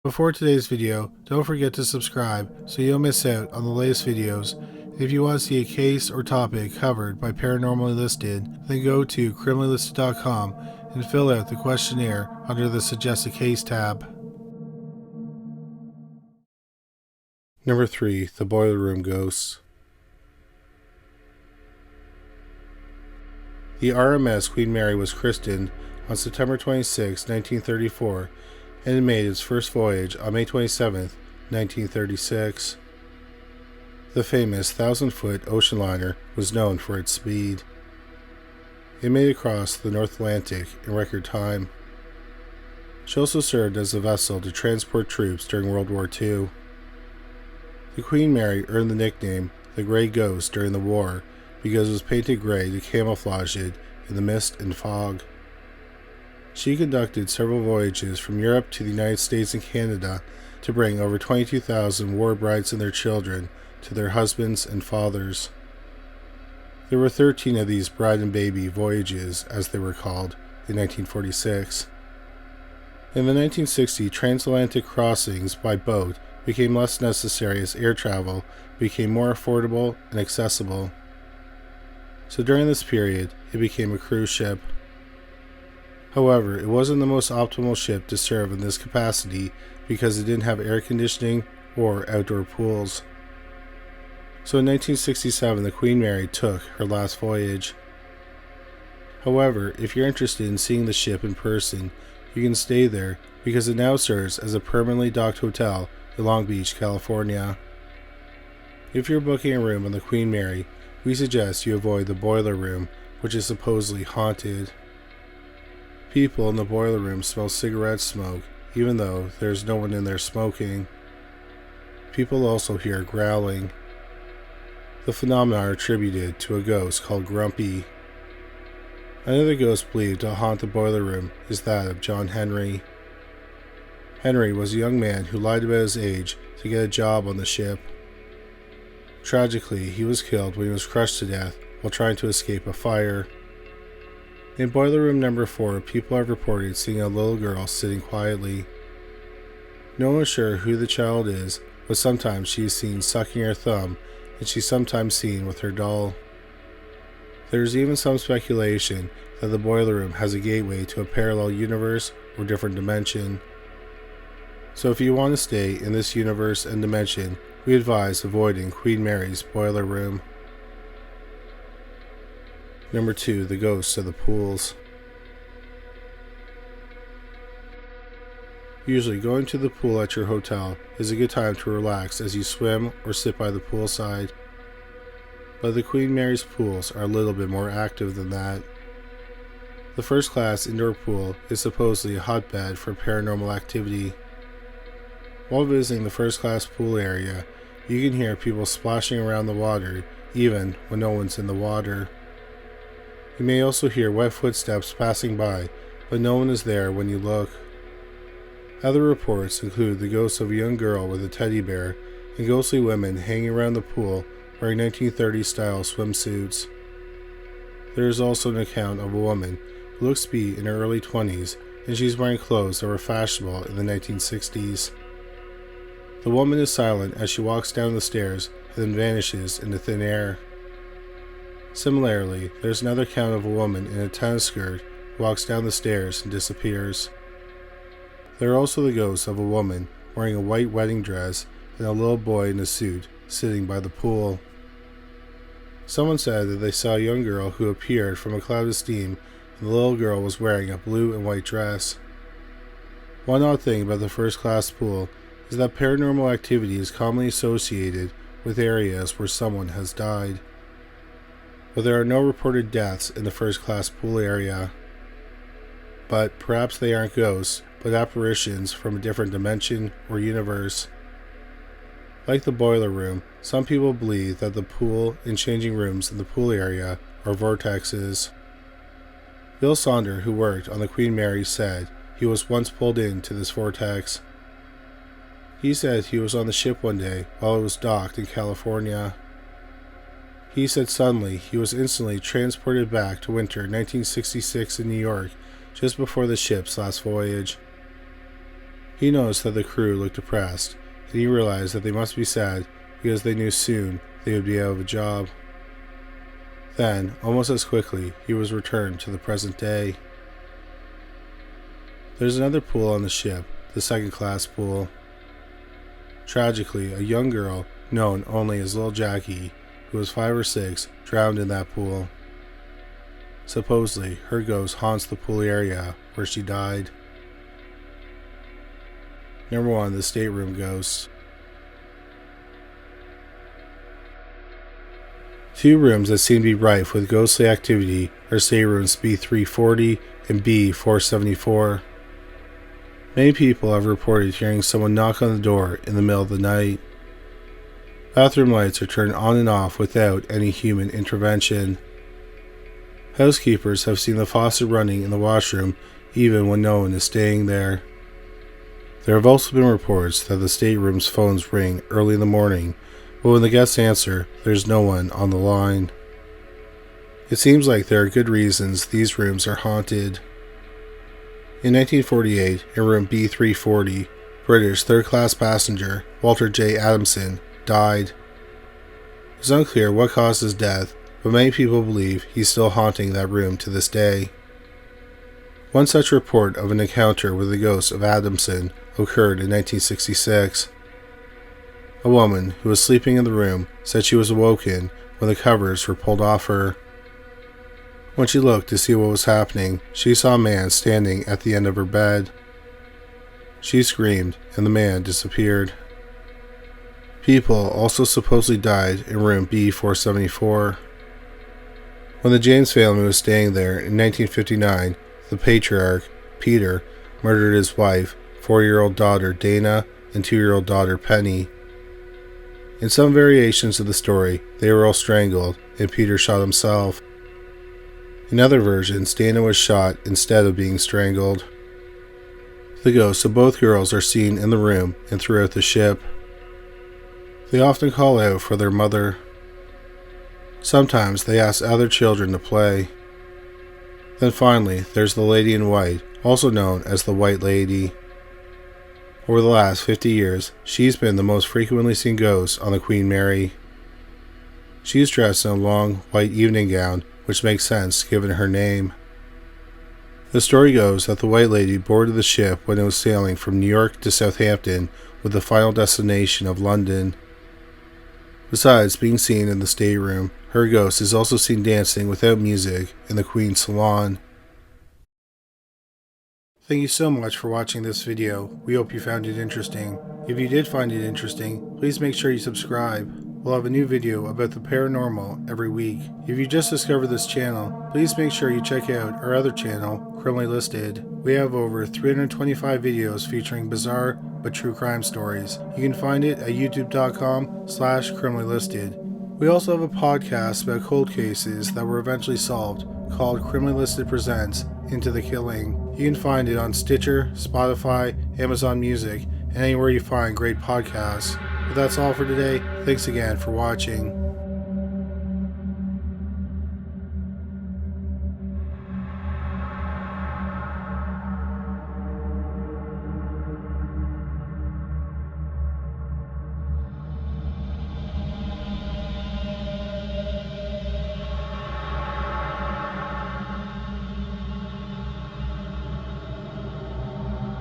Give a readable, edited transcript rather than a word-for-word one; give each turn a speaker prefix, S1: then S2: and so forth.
S1: Before today's video, don't forget to subscribe so you don't miss out on the latest videos. If you want to see a case or topic covered by Paranormally Listed, then go to criminallylisted.com and fill out the questionnaire under the Suggest a Case tab. Number 3. The Boiler Room Ghosts. The RMS Queen Mary was christened on September 26, 1934, and it made its first voyage on May 27, 1936. The famous 1,000-foot ocean liner was known for its speed. It made it across the North Atlantic in record time. She also served as a vessel to transport troops during World War II. The Queen Mary earned the nickname the Grey Ghost during the war because it was painted gray to camouflage it in the mist and fog. She conducted several voyages from Europe to the United States and Canada to bring over 22,000 war brides and their children to their husbands and fathers. There were 13 of these bride and baby voyages, as they were called, in 1946. In the 1960s, transatlantic crossings by boat became less necessary as air travel became more affordable and accessible. So during this period, it became a cruise ship. However, it wasn't the most optimal ship to serve in this capacity because it didn't have air conditioning or outdoor pools. So in 1967, the Queen Mary took her last voyage. However, if you're interested in seeing the ship in person, you can stay there because it now serves as a permanently docked hotel in Long Beach, California. If you're booking a room on the Queen Mary, we suggest you avoid the boiler room, which is supposedly haunted. People in the boiler room smell cigarette smoke, even though there's no one in there smoking. People also hear growling. The phenomena are attributed to a ghost called Grumpy. Another ghost believed to haunt the boiler room is that of John Henry. Henry was a young man who lied about his age to get a job on the ship. Tragically, he was killed when he was crushed to death while trying to escape a fire. In boiler room number 4, people have reported seeing a little girl sitting quietly. No one is sure who the child is, but sometimes she is seen sucking her thumb, and she's sometimes seen with her doll. There is even some speculation that the boiler room has a gateway to a parallel universe or different dimension. So if you want to stay in this universe and dimension, we advise avoiding Queen Mary's boiler room. Number 2. The Ghosts of the Pools. Usually going to the pool at your hotel is a good time to relax as you swim or sit by the poolside. But the Queen Mary's pools are a little bit more active than that. The first-class indoor pool is supposedly a hotbed for paranormal activity. While visiting the first-class pool area, you can hear people splashing around the water, even when no one's in the water. You may also hear wet footsteps passing by, but no one is there when you look. Other reports include the ghost of a young girl with a teddy bear and ghostly women hanging around the pool wearing 1930s-style swimsuits. There is also an account of a woman who looks to be in her early 20s, and she's wearing clothes that were fashionable in the 1960s. The woman is silent as she walks down the stairs and then vanishes into thin air. Similarly, there's another account of a woman in a tennis skirt who walks down the stairs and disappears. There are also the ghosts of a woman wearing a white wedding dress and a little boy in a suit sitting by the pool. Someone said that they saw a young girl who appeared from a cloud of steam, and the little girl was wearing a blue and white dress. One odd thing about the first-class pool is that paranormal activity is commonly associated with areas where someone has died. But there are no reported deaths in the first-class pool area. But perhaps they aren't ghosts, but apparitions from a different dimension or universe. Like the boiler room, some people believe that the pool and changing rooms in the pool area are vortexes. Bill Sonder, who worked on the Queen Mary, said he was once pulled into this vortex. He said he was on the ship one day while it was docked in California. He said suddenly he was instantly transported back to winter 1966 in New York, just before the ship's last voyage. He noticed that the crew looked depressed, and he realized that they must be sad because they knew soon they would be out of a job. Then, almost as quickly, he was returned to the present day. There's another pool on the ship, the second-class pool. Tragically, a young girl, known only as Little Jackie, who was 5 or 6, drowned in that pool. Supposedly, her ghost haunts the pool area where she died. Number 1. The Stateroom Ghost. 2 rooms that seem to be rife with ghostly activity are staterooms B340 and B474. Many people have reported hearing someone knock on the door in the middle of the night. Bathroom lights are turned on and off without any human intervention. Housekeepers have seen the faucet running in the washroom even when no one is staying there. There have also been reports that the stateroom's phones ring early in the morning, but when the guests answer, there's no one on the line. It seems like there are good reasons these rooms are haunted. In 1948, in room B340, British third-class passenger Walter J. Adamson died. It's unclear what caused his death, but many people believe he's still haunting that room to this day. One such report of an encounter with the ghost of Adamson occurred in 1966. A woman who was sleeping in the room said she was awoken when the covers were pulled off her. When she looked to see what was happening, she saw a man standing at the end of her bed. She screamed, and the man disappeared. People also supposedly died in room B474. When the James family was staying there in 1959, the patriarch, Peter, murdered his wife, 4-year-old daughter Dana, and 2-year-old daughter Penny. In some variations of the story, they were all strangled, and Peter shot himself. In other versions, Dana was shot instead of being strangled. The ghosts of both girls are seen in the room and throughout the ship. They often call out for their mother. Sometimes they ask other children to play. Then finally, there's the Lady in White, also known as the White Lady. Over the last 50 years, she's been the most frequently seen ghost on the Queen Mary. She's dressed in a long, white evening gown, which makes sense given her name. The story goes that the White Lady boarded the ship when it was sailing from New York to Southampton with the final destination of London. Besides being seen in the stateroom, her ghost is also seen dancing without music in the Queen's salon. Thank you so much for watching this video. We hope you found it interesting. If you did find it interesting, please make sure you subscribe. We'll have a new video about the paranormal every week. If you just discovered this channel, please make sure you check out our other channel, Criminally Listed. We have over 325 videos featuring bizarre but true crime stories. You can find it at youtube.com/criminallylisted. We also have a podcast about cold cases that were eventually solved called Criminally Listed Presents Into the Killing. You can find it on Stitcher, Spotify, Amazon Music, and anywhere you find great podcasts. But that's all for today. Thanks again for watching.